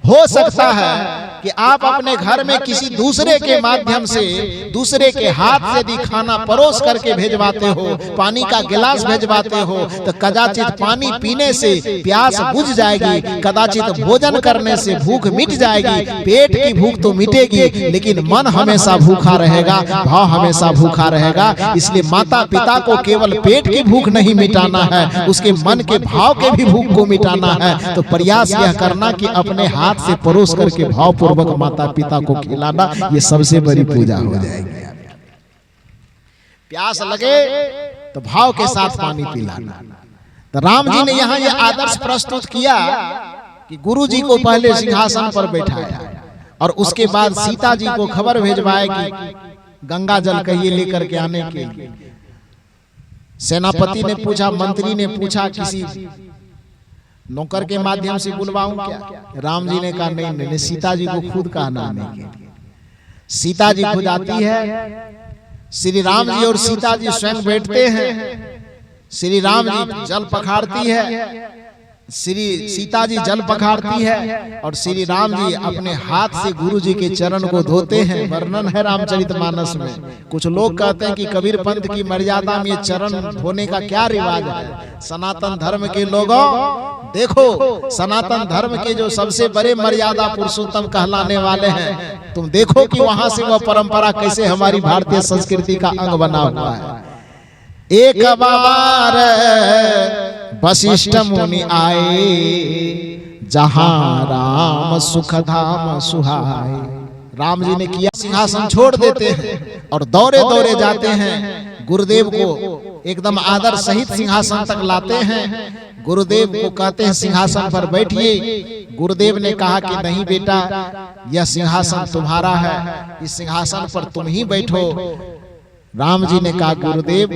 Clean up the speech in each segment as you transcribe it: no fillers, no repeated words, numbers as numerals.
हो सकता है कि आप अपने घर में किसी दूसरे के माध्यम से, दूसरे के हाथ से यदि खाना परोस करके भेजवाते हो, पानी का गिलास भेजवाते हो, तो कदाचित पानी पीने से प्यास बुझ जाएगी, कदाचित भोजन करने से भूख मिट जाएगी। पेट की भूख तो मिटेगी, लेकिन मन हमेशा भूखा रहेगा, भाव हमेशा भूखा रहेगा। इसलिए माता पिता को केवल पेट की भूख नहीं मिटाना है, उसके मन के भाव के भी भूख को मिटाना है। तो प्रयास यह करना कि अपने हाथ से परोस करके भाव पूर्वक माता पिता को खिलाना, ये सबसे बड़ी पूजा हो जाएगी। प्यास लगे तो भाव के साथ पानी पिलाना। तो राम जी ने यहाँ ये आदर्श प्रस्तुत किया कि गुरु जी को पहले सिंहासन पर बैठाया और उसके बाद सीता जी को खबर भेजवाए कि गंगा जल कहिए लेकर के आने के लिए। सेनापति ने पूछा, मंत्री ने पूछा, किसी नौकर के माध्यम से बुलवाऊं क्या? राम जी ने कहा नहीं नहीं, सीता जी को खुद कहना आने के लिए। सीता जी खुद आती है, श्री राम जी और सीता जी स्वयं बैठते हैं। श्री राम जी जल पखारती है, श्री सीता जी जल पखारती है और श्री राम जी अपने हाथ से गुरु जी के चरण को धोते हैं। वर्णन है रामचरितमानस में। कुछ लोग कहते हैं कि कबीर पंथ की मर्यादा में चरण धोने का क्या रिवाज है। सनातन धर्म के लोगों देखो, सनातन धर्म के जो सबसे बड़े मर्यादा पुरुषोत्तम कहलाने वाले हैं, तुम देखो कि वहां से वह परंपरा कैसे हमारी भारतीय संस्कृति का अंग बना हुआ है। एक बार वशिष्ठ मुनि आए, जहां राम सुख धाम सुहाए। राम जी ने किया, सिंहासन छोड़ देते हैं और दौड़े दौड़े जाते हैं, गुरुदेव को एकदम आदर सहित सिंहासन तक लाते हैं। गुरुदेव को कहते हैं सिंहासन पर बैठिए। गुरुदेव ने कहा कि नहीं बेटा, यह सिंहासन तुम्हारा है, इस सिंहासन पर तुम ही बैठो। राम जी ने कहा गुरुदेव,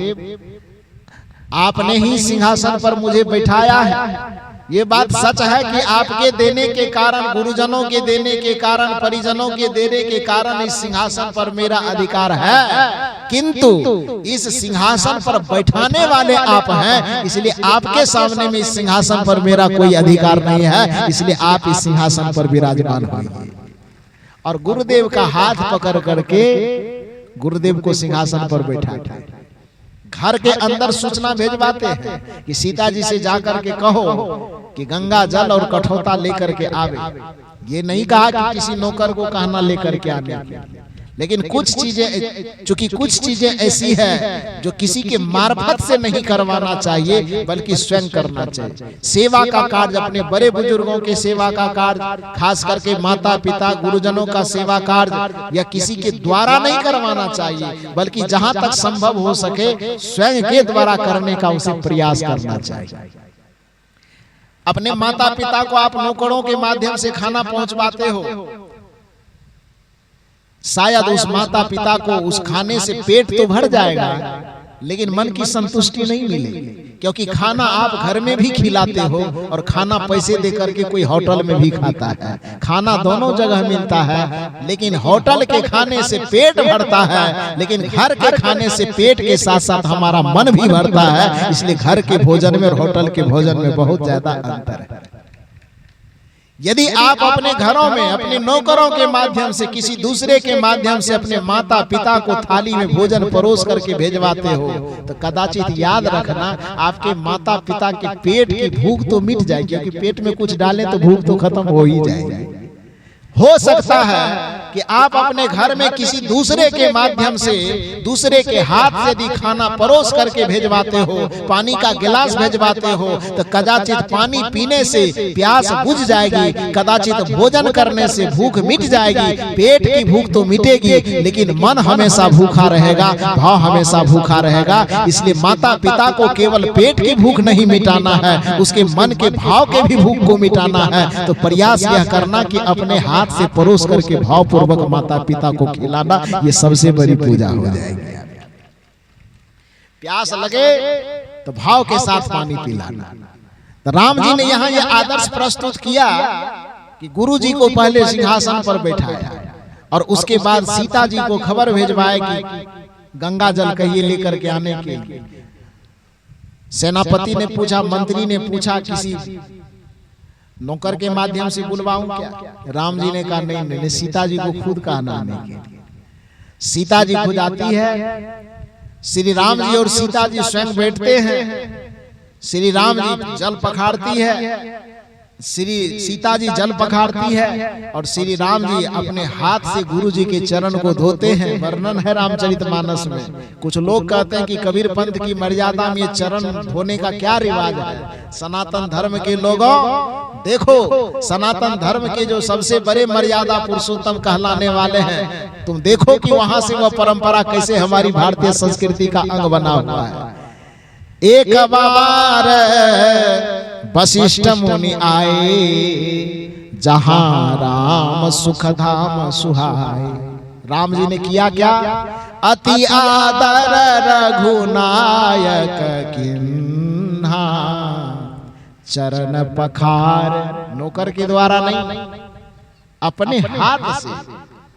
आपने ही सिंहासन पर मुझे बैठाया है। ये बात सच है कि आपके देने के कारण, गुरुजनों के देने के कारण, परिजनों के देने के कारण इस सिंहासन पर मेरा अधिकार है, किंतु इस सिंहासन पर बैठाने वाले आप हैं, इसलिए आपके सामने में इस सिंहासन पर मेरा कोई अधिकार नहीं है, इसलिए आप इस सिंहासन पर विराजमान होइए। और गुरुदेव का हाथ पकड़ करके गुरुदेव को सिंहासन पर बैठाते। घर के अंदर सूचना भेजवाते हैं कि सीता जी से जाकर के कहो कि गंगा जल और कठौता लेकर के आवे। ये नहीं कहा कि किसी नौकर को कहना लेकर के आने, लेकिन कुछ चीजें, चूंकि कुछ चीजें ऐसी है जो किसी के मार्फत से नहीं करवाना चाहिए, बल्कि स्वयं करना चाहिए। सेवा का कार्य, अपने बड़े बुजुर्गों के सेवा का कार्य, खास करके माता पिता गुरुजनों का सेवा कार्य, या किसी के द्वारा नहीं करवाना चाहिए, बल्कि जहां तक संभव हो सके स्वयं के द्वारा करने का उसे प्रयास करना चाहिए। अपने माता पिता को आप नौकरों के माध्यम से खाना पहुंचवाते हो, शायद उस माता पिता को उस खाने से पेट तो भर जाएगा, लेकिन मन की संतुष्टि नहीं मिलेगी, क्योंकि खाना आप घर में भी खिलाते हो और खाना पैसे दे करके कोई होटल में भी खाता है। खाना दोनों जगह मिलता है, लेकिन होटल के खाने से पेट भरता है, लेकिन घर के खाने से पेट के साथ साथ हमारा मन भी भरता है। इसलिए घर के भोजन में और होटल के भोजन में बहुत ज्यादा अंतर है। यदि आप अपने घरों में अपने नौकरों के माध्यम से, किसी दूसरे के माध्यम से अपने माता पिता को थाली में भोजन परोस करके भेजवाते हो, तो कदाचित याद रखना आपके माता पिता के पेट की भूख तो मिट जाएगी, क्योंकि पेट में कुछ डालें तो भूख तो खत्म हो ही जाएगी। हो सकता है कि आप अपने घर में किसी दूसरे के माध्यम से, दूसरे के हाथ से यदि खाना परोस करके भेजवाते हो, पानी का गिलास भेजवाते हो, तो कदाचित पानी पीने से प्यास बुझ जाएगी, कदाचित भोजन करने से भूख मिट जाएगी। पेट की भूख तो मिटेगी, लेकिन मन हमेशा भूखा रहेगा, भाव हमेशा भूखा रहेगा। इसलिए माता पिता को केवल पेट की भूख नहीं मिटाना है, उसके मन के भाव के भी भूख को मिटाना है। तो प्रयास यह करना कि अपने हाथ से परोस करके भाव पूर्वक माता पिता को खिलाना, ये सबसे बड़ी पूजा हो जाएगी। प्यास लगे तो भाव के साथ पानी पिलाना। तो राम जी ने यहाँ ये आदर्श प्रस्तुत किया कि गुरु जी को पहले सिंहासन पर बैठाया और उसके बाद सीता जी को खबर भेजवाए कि गंगा जल कहिए लेकर के आने के लिए। सेनापति ने पूछा, मंत्री ने पूछा, किसी नौकर के माध्यम से बुलवाऊं क्या? राम जी ने कहा नहीं नहीं, सीता जी को खुद कहना आने के लिए। सीता जी खुद आती है, श्री राम जी और सीता जी स्वयं बैठते हैं। श्री राम जी जल पखारती है, श्री सीता जी जल पखारती है और श्री राम जी अपने हाथ से गुरु जी के चरण को धोते हैं। वर्णन है रामचरितमानस में। कुछ लोग कहते हैं कि कबीर पंथ की मर्यादा में ये चरण धोने का क्या रिवाज है? सनातन धर्म के लोगों देखो, सनातन धर्म के जो सबसे बड़े मर्यादा पुरुषोत्तम कहलाने वाले हैं, तुम देखो कि वहां से वह परंपरा कैसे हमारी भारतीय संस्कृति का अंग बना हुआ है। एक बार वशिष्ठ मुनि आए, जहां राम सुख धाम सुहाए। राम जी ने किया क्या? अति आदर रघुनायक किन्हा, चरण पखार। नौकर के द्वारा नहीं, अपने हाथ से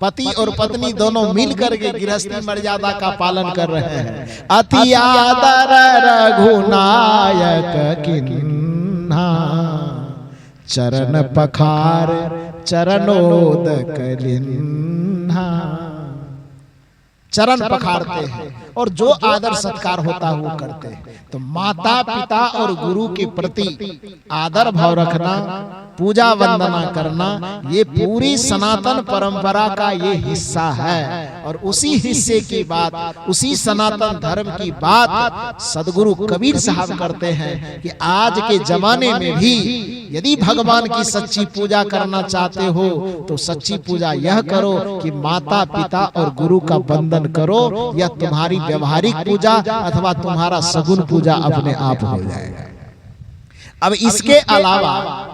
पति और पत्नी दोनों मिलकर के गृहस्थी मर्यादा का पालन कर रहे हैं। अति आदर रघुनायक किन्हा, चरण पखार चरणोदक लिन्हा। चरण पखारते हैं और जो आदर सत्कार होता है वो करते हैं। तो माता पिता और गुरु के प्रति आदर भाव रखना, पूजा वंदना करना, ये पूरी सनातन परंपरा का ये हिस्सा है। और उसी हिस्से की बात, उसी सनातन धर्म की बात सदगुरु कबीर साहब करते हैं कि आज के जमाने में भी यदि भगवान की सच्ची पूजा करना चाहते हो तो सच्ची पूजा यह करो कि माता पिता और गुरु का वंदन करो, या तुम्हारी व्यवहारिक पूजा अथवा तुम्हारा सगुन पूजा अपने आप हो जाएगा। अब इसके अलावा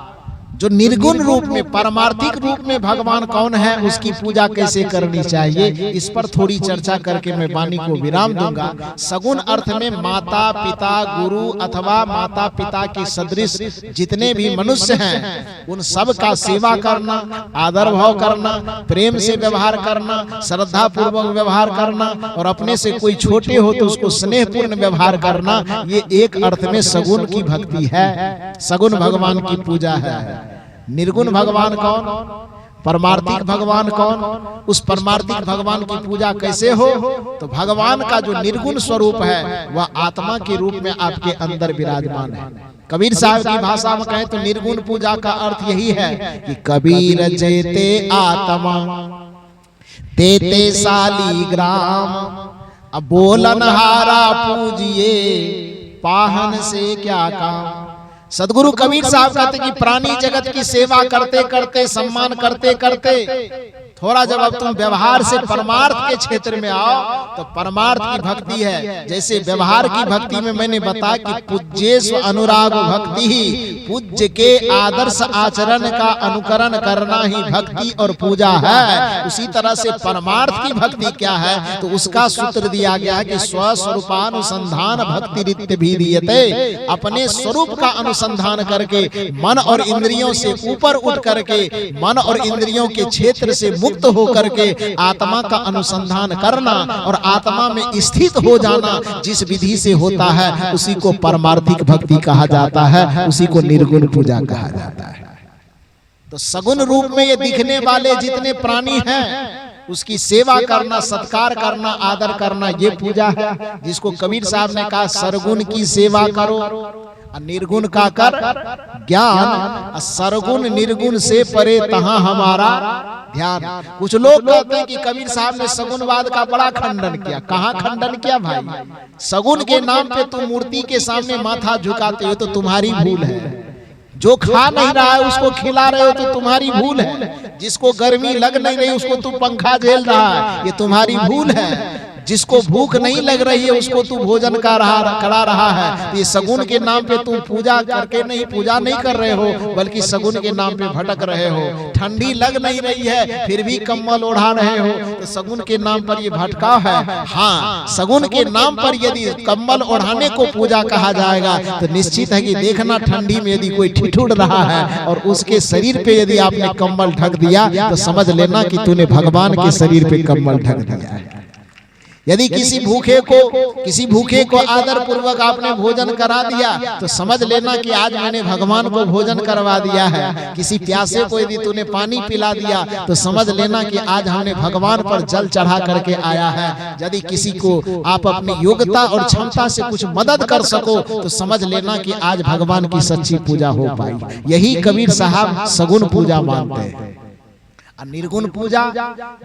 जो निर्गुण रूप में, परमार्थिक रूप में भगवान कौन है, उसकी पूजा कैसे करनी चाहिए, इस पर थोड़ी चर्चा करके मैं वाणी को विराम दूंगा। सगुण अर्थ में माता पिता, गुरु अथवा माता पिता के सदृश जितने भी मनुष्य हैं उन सब का सेवा करना, आदर भाव करना, प्रेम से व्यवहार करना, श्रद्धा पूर्वक व्यवहार करना, और अपने से कोई छोटे हो तो उसको स्नेहपूर्ण व्यवहार करना, ये एक अर्थ में सगुण की भक्ति है, सगुण भगवान की पूजा है। निर्गुण भगवान कौन, परमार्थिक भगवान कौन, उस परमार्थिक भगवान की पूजा कैसे हो? तो भगवान का जो निर्गुण स्वरूप है वह आत्मा के रूप में आपके अंदर विराजमान है। कबीर साहब की भाषा में कहें तो निर्गुण पूजा का अर्थ यही है कि कबीर जेते आत्मा तेते शालीग्राम, अब बोलन हारा पूजिए पाहन से क्या काम। सदगुरु कबीर साहब कहते कि प्राणी जगत की सेवा करते करते, सम्मान करते करते, थोड़ा जब अब तुम व्यवहार से परमार्थ के क्षेत्र में आओ तो परमार्थ की भक्ति है। जैसे व्यवहार की भक्ति में मैंने बताया कि पूज्येषु अनुराग भक्ति ही, पूज्य के आदर्श आचरण का अनुकरण करना ही भक्ति और पूजा है। उसी तरह से परमार्थ की भक्ति क्या है, तो उसका सूत्र दिया गया है कि स्वस्वरूपानुसंधान भक्ति रित्य भी दियते। अपने स्वरूप का अनुसंधान करके मन और इंद्रियों से ऊपर उठ करके, मन और इंद्रियों के क्षेत्र से मुक्त होकर के आत्मा का अनुसंधान करना और आत्मा में स्थित हो जाना, जिस विधि से होता है उसी को परमार्थिक भक्ति कहा जाता है, उसी को निर्गुण पूजा कहा जाता है। तो सगुण रूप में ये दिखने वाले जितने प्राणी हैं उसकी सेवा करना, सत्कार करना, आदर करना, ये पूजा है, जिसको कबीर साहब ने कहा सरगुण की सेवा करो, निर्गुण का कर ज्ञान, सरगुण निर्गुण से परे तहां हमारा ध्यान। कुछ लोग कहते हैं कि कबीर साहब ने सगुनवाद का बड़ा खंडन किया। कहाँ खंडन किया भाई? सगुन के नाम पे तुम मूर्ति के सामने माथा झुकाते हो तो तुम्हारी भूल है। जो खा नहीं रहा है उसको खिला रहे हो तो तुम्हारी भूल है। जिसको गर्मी लग नहीं रही उसको तुम पंखा झेल रहा है, ये तुम्हारी भूल है। जिसको भूख नहीं लग रही है उसको तू भोजन करा रहा है। ये सगुन के नाम पे तू पूजा करके नहीं, पूजा नहीं कर रहे हो, बल्कि सगुन के नाम पे भटक रहे हो। ठंडी लग नहीं रही है फिर भी कम्बल ओढ़ा रहे हो, तो सगुन के नाम पर ये भटकाव है। हाँ, सगुन के नाम पर यदि कम्बल ओढ़ाने को पूजा कहा जाएगा तो निश्चित है कि देखना ठंडी में यदि कोई ठिठुर रहा है और उसके शरीर पे यदि आपने कम्बल ढक दिया तो समझ लेना कि तूने भगवान के शरीर पे कम्बल ढक दिया है। यदि किसी भूखे को आदर पूर्वक आपने भोजन करा दिया तो समझ लेना कि आज मैंने भगवान को भोजन करवा दिया है। किसी प्यासे को यदि तूने पानी पिला दिया तो समझ लेना कि आज हमने भगवान पर जल चढ़ा करके आया है। यदि किसी को आप अपनी योग्यता और क्षमता से कुछ मदद कर सको तो समझ लेना कि आज भगवान की सच्ची पूजा हो पाई। यही कबीर साहब सगुन पूजा मानते हैं। निर्गुण पूजा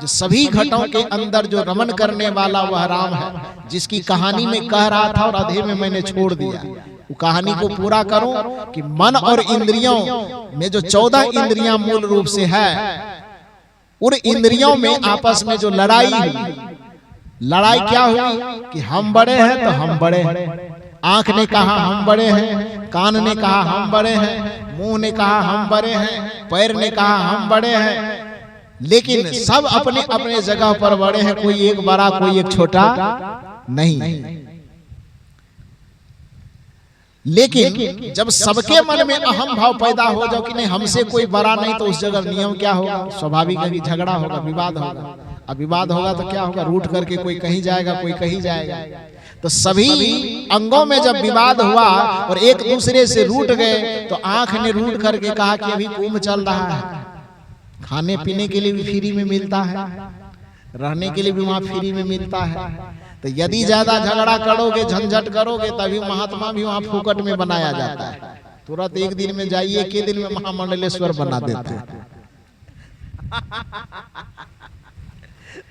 जो सभी घटों के अंदर जो रमन करने वाला वह राम है, जिसकी कहानी में कह रहा था और आधे में मैंने छोड़ दिया। वो कहानी को पूरा करूं कि मन और इंद्रियों में जो 14 इंद्रियां मूल रूप से है, उन इंद्रियों में आपस में जो लड़ाई क्या हुई कि हम बड़े हैं तो हम बड़े हैं। आंख ने कहा हम बड़े हैं, कान ने कहा हम बड़े हैं, मुंह ने कहा हम बड़े हैं, पैर ने कहा हम बड़े हैं। लेकिन सब अपने अपने जगह पर बड़े हैं, कोई एक बड़ा कोई एक छोटा नहीं। लेकिन जब सबके मन में अहम भाव पैदा हो जाओ कि नहीं हमसे कोई बड़ा नहीं, तो उस जगह नियम क्या होगा? स्वाभाविक है कि झगड़ा होगा, विवाद होगा। अब विवाद होगा तो क्या होगा? रूठ करके कोई कहीं जाएगा, कोई कहीं जाएगा। तो सभी अंगों में जब विवाद हुआ और एक दूसरे से रूठ गए तो आंख ने रूठ करके कहा कि अभी कुंभ चल रहा है, खाने पीने के लिए भी फ्री में मिलता है, रहने के लिए भी वहां फ्री में मिलता है। तो यदि ज्यादा झगड़ा करोगे, झंझट करोगे, तभी महात्मा भी वहां फुकट में बनाया जाता है। तुरंत एक दिन में जाइए, के दिन में महामंडलेश्वर बना देते हैं।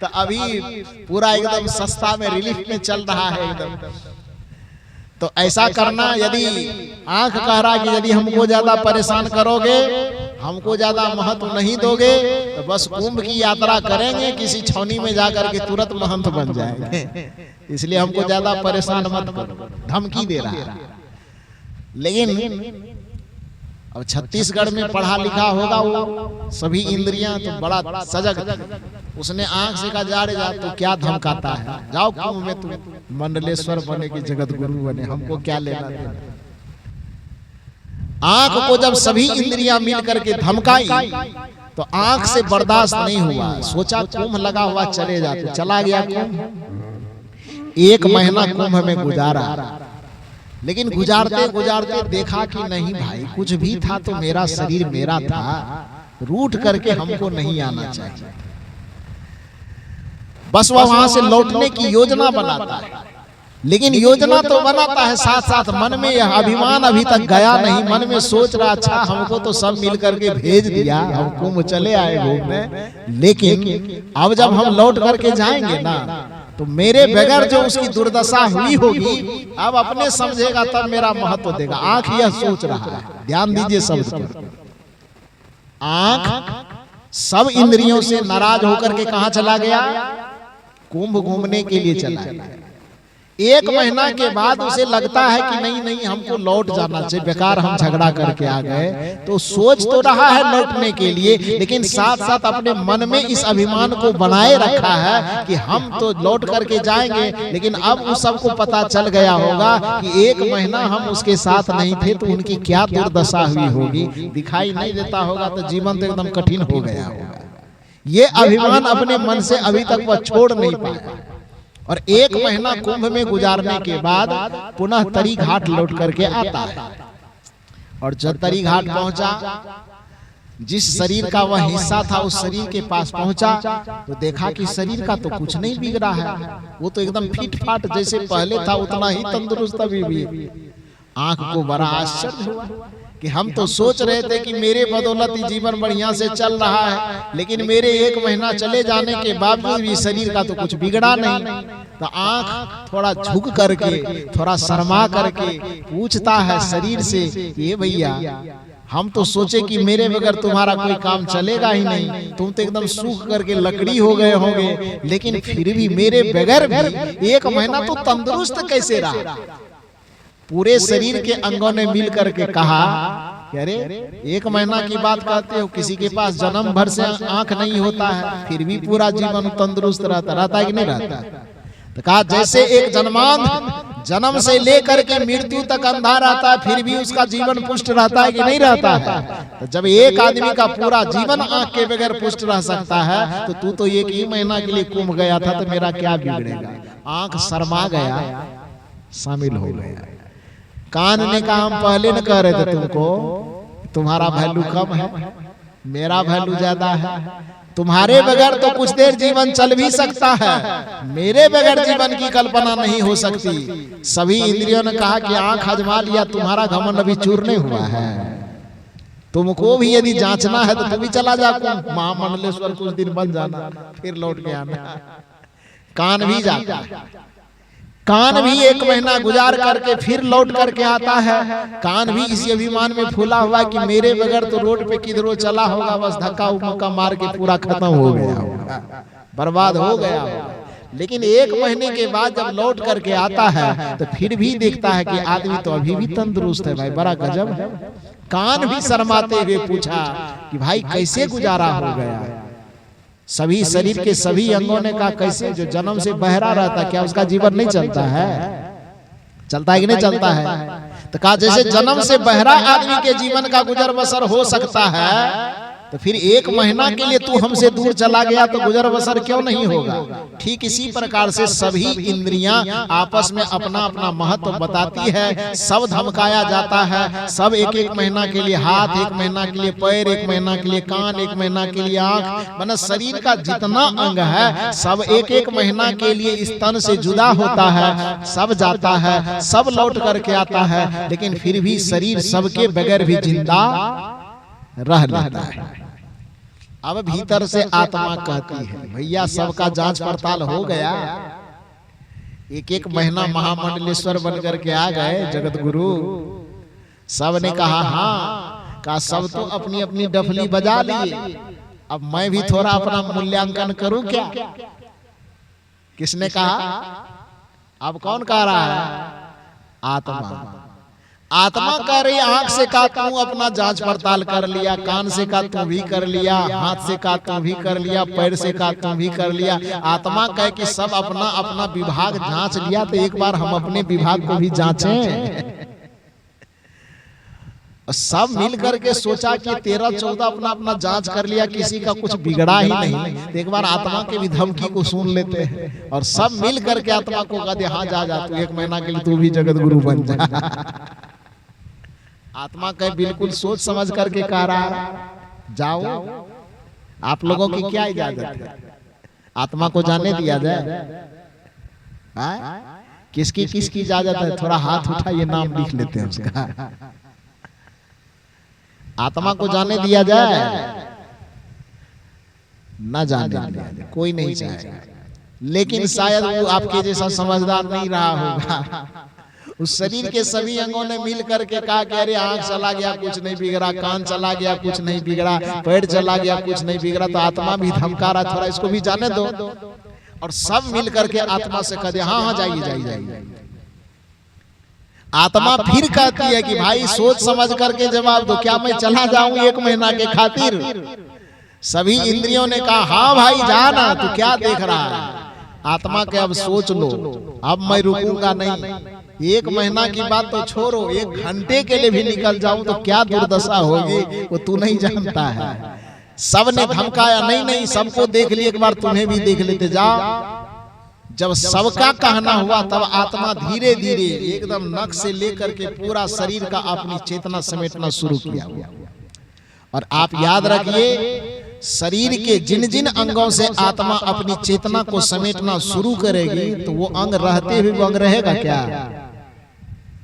तो अभी पूरा एकदम सस्ता में रिलीफ में चल रहा है एकदम। तो ऐसा करना, यदि आंख कह रहा कि यदि हमको ज्यादा परेशान करोगे, हमको ज्यादा महत्व नहीं दोगे, तो बस कुंभ की यात्रा करेंगे, किसी छौनी में जाकर के तुरंत महंत बन जाएंगे। इसलिए हमको ज्यादा परेशान मत करो, धमकी दे रहा है। लेकिन अब छत्तीसगढ़ में पढ़ा लिखा होगा वो सभी इंद्रियां, तो बड़ा सजग। उसने आंख से कहा जा रे जा, तो क्या धमकाता है, जाओ कुंभ में तुम मंडलेश्वर बने की जगत गुरु बने, हमको क्या लेना देना। आंख को जब सभी इंद्रियां मिल करके धमकाई तो आंख से बर्दाश्त नहीं हुआ। सोचा कुंभ लगा हुआ चले जाते, चला गया कुंभ। 1 महीना कुंभ में गुजारा, लेकिन गुजारते गुजारते देखा कि नहीं भाई, कुछ भी था तो मेरा शरीर मेरा था, रूठ करके हमको नहीं आना चाहिए। बस वह वहां से लौटने की योजना बनाता है। लेकिन योजना तो बनाता है, साथ साथ मन में यह अभिमान अभी तक गया नहीं। मन में सोच रहा, अच्छा हमको तो सब मिल करके भेज दिया, हम कुंभ चले आए घूमने, लेकिन अब जब हम लौट करके जाएंगे ना, तो मेरे बगैर जो उसकी दुर्दशा हुई होगी, अब अपने समझेगा तब मेरा महत्व देगा। आंख यह सोच रहा है, ध्यान दीजिए शब्द पर। आंख सब इंद्रियों से नाराज होकर के कहां चला गया? कुंभ घूमने के लिए चला गया। 1 महीना के बाद उसे लगता है कि नहीं नहीं हमको लौट जाना चाहिए, बेकार हम झगड़ा करके आ गए। तो सोच तो रहा है लौटने के लिए, लेकिन साथ साथ अपने मन में इस अभिमान को बनाए रखा है कि हम तो लौट करके जाएंगे। लेकिन अब उस सबको पता चल गया होगा कि 1 महीना हम उसके साथ नहीं थे तो उनकी क्या दुर्दशा हुई होगी। दिखाई नहीं देता होगा तो जीवन तो एकदम कठिन हो गया होगा। ये अभिमान अपने मन से अभी तक वह छोड़ नहीं पाया। और 1 महीना कुंभ में गुजारने के बाद पुनः तरी घाट लौट करके आता है। और जब तरी घाट पहुंचा, जिस शरीर का वह हिस्सा था उस शरीर के पास पहुंचा तो देखा कि शरीर का तो कुछ नहीं बिगड़ा है, वो तो एकदम फिट फाट जैसे पहले था उतना ही तंदुरुस्त अभी भी। आंख को बड़ा आश्चर्य हुआ कि हम तो सोच रहे थे कि मेरे बदौलत ही जीवन बढ़िया से चल रहा है, लेकिन मेरे 1 महीना चले जाने के बावजूद भी शरीर का तो कुछ बिगड़ा नहीं। तो आंख थोड़ा झुक करके, थोड़ा शर्मा करके पूछता है शरीर से, ये भैया हम तो सोचे कि मेरे बगैर तुम्हारा कोई काम चलेगा ही नहीं, तुम तो एकदम सूख करके लकड़ी हो गए होंगे, लेकिन फिर भी मेरे बगैर भी 1 महीना तो तंदुरुस्त कैसे रहा। पूरे शरीर के अंगों ने मिल करके कहा कि अरे 1 महीना की बात कहते हो, किसी के पास जन्म भर से आंख नहीं होता है फिर भी पूरा जीवन तंदुरुस्त रहता है कि नहीं रहता। तो कहा जैसे एक जन्मांध जन्म से लेकर के मृत्यु तक अंधा रहता है फिर भी उसका जीवन पुष्ट रहता है कि नहीं रहता है। तो जब एक आदमी का पूरा जीवन आंख के बगैर पुष्ट रह सकता है तो तू तो 1 ही महीना के लिए कुंभ गया था, तो मेरा क्या बिगड़ेगा। आंख शर्मा गया, शामिल हो गया। कान ने कहा हम पहले न कह रहे थे तुमको, तुम्हारा वैल्यू कम है, मेरा वैल्यू ज्यादा है। तुम्हारे बगैर तो कुछ देर जीवन चल भी सकता है, मेरे बगैर जीवन की कल्पना नहीं हो सकती। सभी इंद्रियों ने कहा कि आंख आजमा लिया, तुम्हारा घमंड अभी चूर नहीं हुआ है। तुमको भी यदि जांचना है तो तुम भी चला जा महामंडलेश्वर, कुछ दिन बन जाना, फिर लौट के आना। कान भी जाता है, कान भी 1 महीना गुजार करके फिर लौट करके आता है। कान भी इसी अभिमान में फूला हुआ कि मेरे बगैर तो रोड पे किधरो चला होगा, बस धक्का मुक्का मार के पूरा खत्म हो गया होगा, बर्बाद हो गया होगा। लेकिन 1 महीने के बाद जब लौट करके आता है तो फिर भी देखता है कि आदमी तो अभी भी तंदुरुस्त है। भाई बड़ा गजब है। कान भी शर्माते हुए पूछा कि भाई कैसे गुजारा हो गया। सभी शरीर के सभी अंगों ने कहा कैसे, जो जन्म से बहरा रहता क्या उसका जीवन नहीं चलता है? चलता है कि नहीं चलता है? तो कहा जैसे जन्म से बहरा आदमी के जीवन का गुजर बसर हो सकता है, तो फिर 1 महीना के लिए तू हमसे दूर चला गया तो गुजर बसर क्यों नहीं होगा? ठीक इसी प्रकार से सभी इंद्रियां आपस में अपना अपना महत्व बताती है। सब धमकाया जाता है, सब 1-1 महीना के लिए हाथ, 1 महीना के लिए पैर, 1 महीना के लिए कान, 1 महीना के लिए आंख, माने शरीर का जितना अंग है सब 1-1 महीना के लिए इस तन से जुदा होता है, सब जाता है, सब लौट करके आता है। लेकिन फिर भी शरीर सबके बगैर भी जिंदा रह लेता है। अब भीतर से आत्मा कहती है भैया सबका जांच पड़ताल हो गया, 1-1 महीना महामंडलेश्वर बनकर के आ गए जगत गुरु। सब ने कहा हाँ, कहा सब तो अपनी अपनी डफली बजा लिए, अब मैं भी थोड़ा अपना मूल्यांकन करूं क्या? किसने कहा? अब कौन कह रहा है? आत्मा। आत्मा कह रही आंख से का तू अपना जांच पड़ताल कर लिया, कान से का तू भी कर लिया, हाथ से का तू भी कर लिया, पैर से का तू भी कर लिया। आत्मा कहे कि सब अपना अपना विभाग जांच लिया, तो एक बार हम अपने विभाग को भी जांचें। सब मिल करके सोचा कि 13-14 अपना अपना जांच कर लिया, किसी का कुछ बिगड़ा ही नहीं। तो एक बार आत्मा के भी धमकी को सुन लेते हैं और सब मिल करके आत्मा को कहते हाँ जा तू 1 महीना के लिए तू भी जगत गुरु बन जा। आत्मा कहे बिल्कुल सोच समझ करके कह रहा है जाओ, आप लोगों की क्या इजाजत है? आत्मा को जाने दिया जाए? किसकी किसकी इजाजत है? थोड़ा हाथ उठाइए, नाम लिख लेते हैं उसका। आत्मा को जाने दिया जाए? न जाने दिया जाए, कोई नहीं चाहेगा। लेकिन शायद वो आपके जैसा समझदार नहीं रहा होगा। उस शरीर के सभी अंगों ने मिल करके कहा कि अरे आंख चला गया कुछ नहीं बिगड़ा, कान चला गया कुछ नहीं बिगड़ा, पैर चला गया कुछ नहीं बिगड़ा। तो आत्मा भी धमका रहा, थोड़ा इसको भी जाने दो। और सब मिल करके आत्मा से कह दे हाँ जाइए। आत्मा फिर कहती है कि भाई सोच समझ करके जवाब दो, क्या मैं चला जाऊं 1 महीना के खातिर? सभी इंद्रियों ने कहा हाँ भाई जाना, तू क्या देख रहा है? आत्मा के अब सोच लो, अब मैं रुकूंगा नहीं। 1 महीना की बात तो छोड़ो, 1 घंटे के लिए भी निकल जाऊं तो क्या दुर्दशा होगी वो तू नहीं जानता है। सब ने धमकाया नहीं, सबको देख लिया, एक बार तुम्हें भी देख लेते जाओ। जब सबका कहना हुआ तब आत्मा धीरे धीरे एकदम नख से लेकर के पूरा शरीर का अपनी चेतना समेटना शुरू किया। और आप याद रखिए शरीर के जिन जिन अंगों से आत्मा अपनी चेतना को समेटना शुरू करेगी तो वो अंग रहते हुए वो अंग रहेगा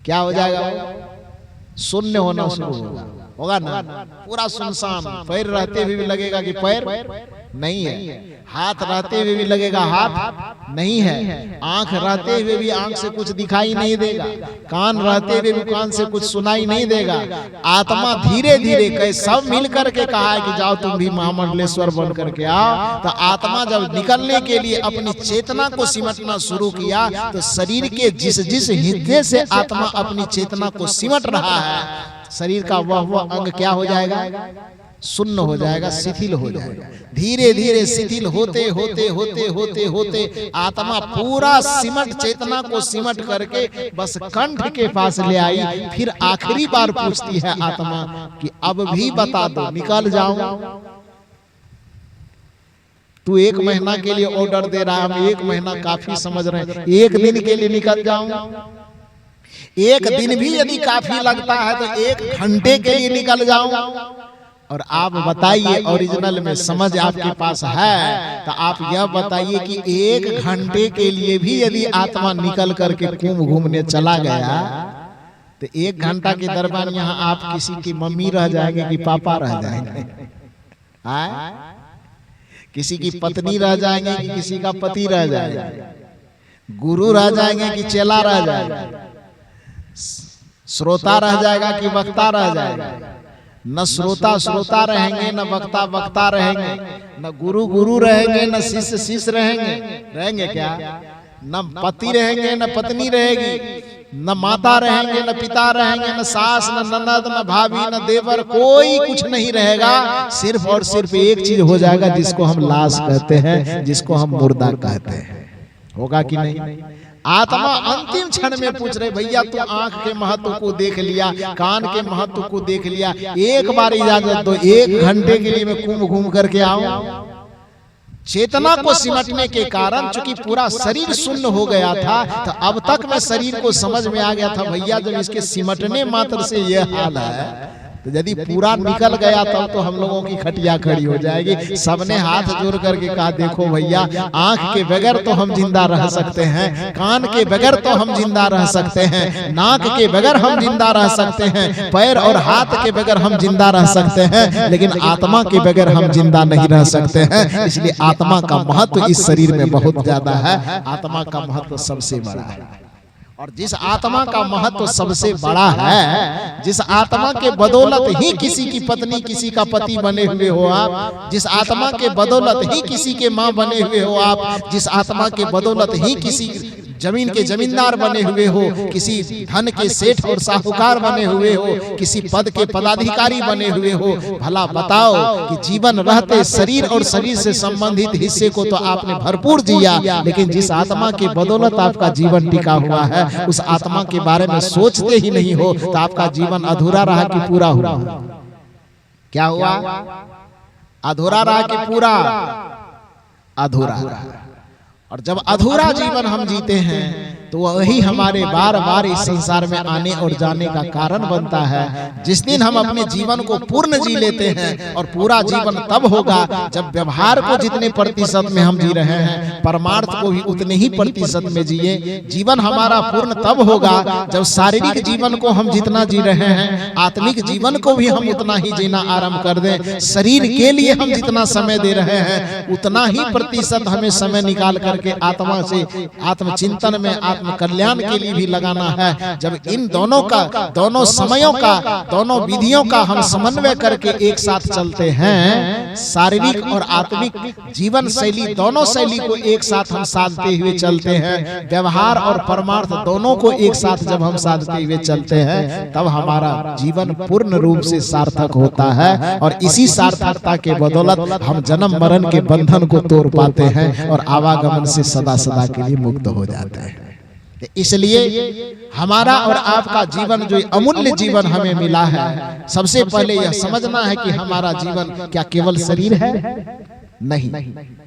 क्या हो जाएगा? शून्य होना शुरू होगा ना, पूरा सुनसान। पैर रहते हुए भी लगेगा कि पैर नहीं है, हाथ रहते हुए भी लगेगा हाथ नहीं है, आंख रहते हुए भी आंख से कुछ दिखाई नहीं देगा, कान रहते हुए भी कान से कुछ सुनाई नहीं देगा। आत्मा धीरे धीरे कहे सब मिल करके कहा है कि जाओ तुम भी महामंडलेश्वर बन करके आओ। तो आत्मा जब निकलने के लिए अपनी चेतना को सिमटना शुरू किया तो शरीर के जिस जिस हिस्से से आत्मा अपनी चेतना को सिमट रहा है शरीर का वह अंग क्या हो जाएगा? शून्य हो जाएगा, शिथिल हो जाएगा। धीरे धीरे शिथिल होते होते होते होते होते आत्मा पूरा सिमट चेतना को सिमट करके बस कंठ के पास ले आई। फिर आखिरी बार पूछती है आत्मा कि अब भी बता दो, निकल जाऊं? तू 1 महीना के लिए ऑर्डर दे रहा है, हम 1 महीना काफी समझ रहे हैं, 1 दिन के लिए निकल जाऊं, 1 दिन भी यदि काफी लगता है तो 1 घंटे के लिए निकल जाऊं। और आप बताइए, ओरिजिनल में समझ आपके पास है तो आप यह बताइए कि 1 घंटे के लिए भी यदि आत्मा निकल करके कुंभ घूमने चला गया तो 1 घंटा के दरमियान यहाँ आप किसी की मम्मी रह जाएंगे कि पापा रह जाएंगे? किसी की पत्नी रह जाएंगे कि किसी का पति रह जाएगा? गुरु रह जाएंगे कि चेला रह जाएगा? श्रोता रह जाएगा कि वक्ता रह जाएगा? न श्रोता रहेंगे, न वक्ता रहेंगे, न गुरु रहेंगे, न शिष्य रहेंगे क्या? न पति रहेंगे, न पत्नी रहेगी, न माता रहेंगे, न पिता रहेंगे, न सास, न ननद, न भाभी, न देवर, कोई कुछ नहीं रहेगा। सिर्फ और सिर्फ एक चीज हो जाएगा जिसको हम लाश कहते हैं, जिसको हम मुर्दा कहते हैं। होगा कि नहीं? आत्मा अंतिम क्षण में पूछ रहे, भैया तू आंख के महत्व को देख लिया, कान के महत्व को देख लिया, एक बार इजाजत दो, 1 घंटे के लिए मैं कुंभ घूम करके आऊं। चेतना को सिमटने के कारण चूंकि पूरा शरीर शून्य हो गया था, तो अब तक मैं शरीर को समझ में आ गया था, भैया जब इसके सिमटने मात्र से यह हाल है तो यदि पूरा निकल गया तब तो हम लोगों की खटिया खड़ी हो जाएगी। सबने हाथ जोड़ करके कहा, देखो भैया, आंख के बगैर तो हम जिंदा रह सकते हैं, कान के बगैर तो हम जिंदा रह सकते हैं, नाक के बगैर हम जिंदा रह सकते हैं, पैर और हाथ के बगैर हम जिंदा रह सकते हैं, लेकिन आत्मा के बगैर हम जिंदा नहीं रह सकते हैं। इसलिए आत्मा का महत्व इस शरीर में बहुत ज्यादा है। आत्मा का महत्व सबसे बड़ा है। और जिस आत्मा का महत्व सबसे बड़ा है, जिस आत्मा के बदौलत ही किसी की पत्नी किसी का पति बने हुए हो आप, जिस आत्मा के बदौलत ही किसी के माँ बने हुए हो आप, जिस आत्मा के बदौलत ही किसी जमीन के जमींदार बने हुए हो, किसी धन के सेठ और साहूकार बने हुए हो, किसी पद के पदाधिकारी बने हुए हो, भला बताओ कि जीवन रहते शरीर और शरीर से संबंधित हिस्से को तो आपने भरपूर जिया, लेकिन जिस आत्मा के बदौलत आपका जीवन टिका हुआ है, उस आत्मा के बारे में सोचते ही नहीं हो तो आपका जीवन अधूरा रहा कि पूरा हुआ? क्या हुआ? अधूरा रहा कि पूरा? अधूरा। और जब अधूरा जीवन हम जीते हैं तो वही हमारे बार बार इस संसार में आने और जाने का कारण बनता है। जिस दिन हम अपने जीवन को पूर्ण जी लेते हैं, और पूरा जीवन तब होगा जब व्यवहार को जितने प्रतिशत में हम जी रहे हैं, परमार्थ को भी उतने ही प्रतिशत में जिए। जीवन हमारा पूर्ण तब होगा जब शारीरिक जीवन को हम जितना जी रहे हैं, आत्मिक जीवन को भी हम उतना ही जीना आरंभ कर दें। शरीर के लिए हम जितना समय दे रहे हैं, उतना ही प्रतिशत हमें समय निकाल करके आत्मा से आत्मचिंतन में, आत्म कल्याण के लिए भी लगाना है। जब इन दोनों का, दोनों समयों का, दोनों विधियों का हम समन्वय करके एक साथ चलते हैं, शारीरिक और आत्मिक जीवन शैली, दोनों शैली को एक साथ हम साधते हुए चलते हैं, व्यवहार और परमार्थ दोनों को एक साथ जब हम साधते हुए चलते हैं, तब हमारा जीवन पूर्ण रूप से सार्थक होता है। और इसी सार्थकता के बदौलत हम जन्म मरण के बंधन को तोड़ पाते हैं और आवागमन से सदा सदा के लिए मुक्त हो जाते हैं। इसलिए हमारा और आपका जीवन, जो अमूल्य जीवन हमें मिला है, सबसे पहले यह समझना है कि हमारा जीवन क्या केवल शरीर है? नहीं।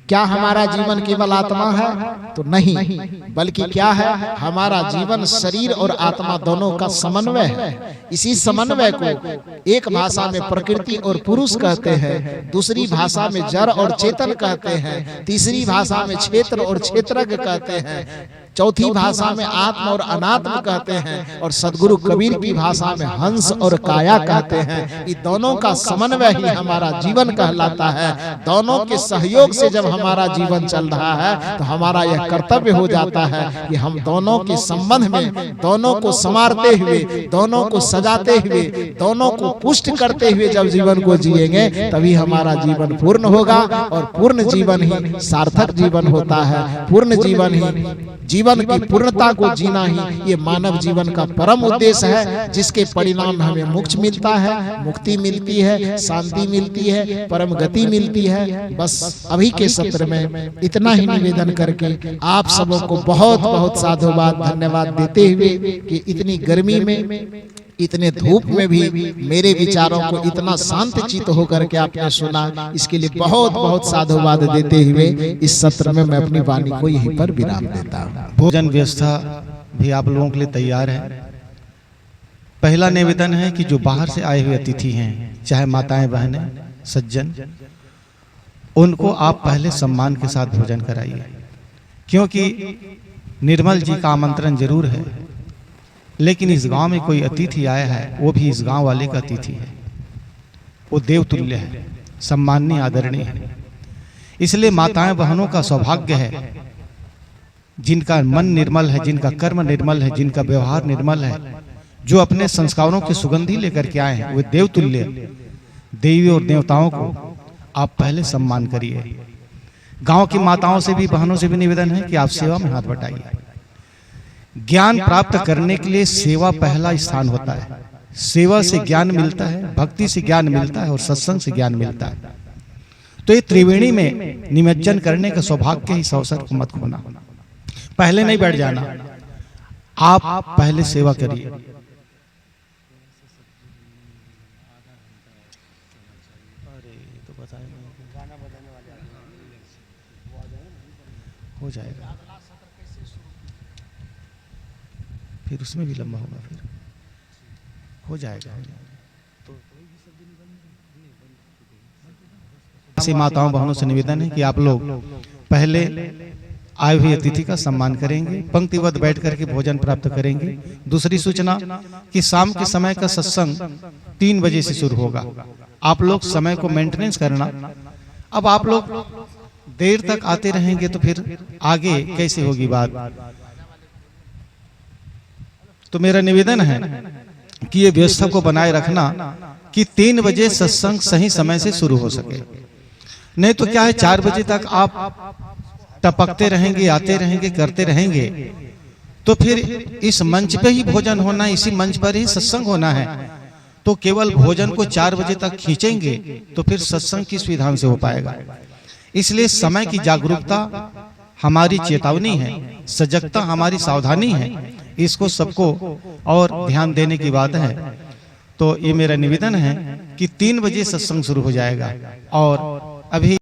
क्या हमारा जीवन केवल आत्मा है? तो नहीं, बल्कि क्या है? हमारा जीवन शरीर और आत्मा दोनों का समन्वय है। इसी समन्वय को एक भाषा में प्रकृति और पुरुष कहते हैं, दूसरी भाषा में जड़ और चेतन कहते हैं, तीसरी भाषा में क्षेत्र और क्षेत्रज्ञ कहते हैं, चौथी भाषा में आत्म और अनात्म कहते हैं, और सदगुरु कबीर की भाषा में हंस और काया कहते हैं। ये दोनों का समन्वय ही हमारा जीवन कहलाता है। दोनों के सहयोग से जब हमारा जीवन चल रहा है तो हमारा यह कर्तव्य हो जाता है कि हम दोनों के संबंध में, दोनों को संवारते हुए, दोनों को सजाते हुए, दोनों को पुष्ट करते हुए जब जीवन को जिएंगे, तभी हमारा जीवन पूर्ण होगा। और पूर्ण जीवन ही सार्थक जीवन होता है। पूर्ण जीवन ही, जीवन की पूर्णता को जीना ही ये मानव जीवन का परम उद्देश्य है, जिसके परिणाम हमें मोक्ष मिलता है, मुक्ति मिलती है, शांति मिलती है, परम गति मिलती है। बस अभी के सत्र में इतना ही निवेदन करके आप सबों को बहुत बहुत साधुवाद, धन्यवाद देते हुए कि इतनी गर्मी में, इतने धूप में भी मेरे विचारों को इतना शांत चित्त होकर के आपने सुना, इसके लिए बहुत बहुत साधुवाद देते हुए इस सत्र में मैं अपनी वाणी को यहीं पर विराम देता हूँ। भोजन व्यवस्था भी आप लोगों के लिए तैयार है। पहला निवेदन है कि जो बाहर से आए हुए अतिथि हैं, चाहे माताएं बहनें सज्जन, उनको आप पहले सम्मान के साथ भोजन कराइए, क्योंकि निर्मल जी का आमंत्रण जरूर है, लेकिन इस गांव में कोई अतिथि आया है, वो भी इस गांव वाले का अतिथि है, वो देवतुल्य है, सम्माननीय आदरणीय है। इसलिए माताएं बहनों का सौभाग्य है जिनका मन निर्मल है, जिनका कर्म निर्मल है, जिनका व्यवहार निर्मल है, जो अपने संस्कारों की सुगंधी लेकर के आए हैं, वे देवतुल्य देवी और देवताओं को आप पहले सम्मान करिए। गांव की माताओं से भी बहनों से भी निवेदन है कि आप सेवा में हाथ बटाइए। ज्ञान प्राप्त करने के लिए सेवा पहला स्थान होता है। सेवा से ज्ञान मिलता है, भक्ति से ज्ञान मिलता है और सत्संग से ज्ञान मिलता है। तो ये त्रिवेणी में निमज्जन करने का सौभाग्य इस अवसर को मत खोना। पहले नहीं बैठ जाना, आप पहले सेवा करिए। हो जाएगा, फिर उसमें भी लंबा होगा, फिर हो जाएगा। ऐसी माताओं बहनों से निवेदन है कि आप लोग पहले आए हुए अतिथि का सम्मान करेंगे, पंक्तिबद्ध बैठ करके भोजन प्राप्त करेंगे। दूसरी सूचना कि शाम के समय का सत्संग 3 बजे से शुरू होगा। आप लोग समय को मेंटेनेंस करना। अब आप लोग देर तक आते रहेंगे तो फिर आगे कैसे होगी बात। तो मेरा निवेदन है कि ये व्यवस्था को बनाए रखना कि 3 बजे सत्संग सही समय से शुरू हो सके। नहीं तो क्या है, 4 बजे तक आप टपकते रहेंगे, आते रहेंगे, करते रहेंगे, तो फिर इस मंच पे ही भोजन होना है, इसी मंच पर ही सत्संग होना है। तो केवल भोजन को 4 बजे तक खींचेंगे तो फिर सत्संग किस विधान से हो पाएगा। इसलिए समय की जागरूकता हमारी चेतावनी है, सजगता हमारी सावधानी है। इसको सबको और ध्यान देने की बात है। तो ये मेरा निवेदन है कि 3 बजे सत्संग शुरू हो जाएगा और अभी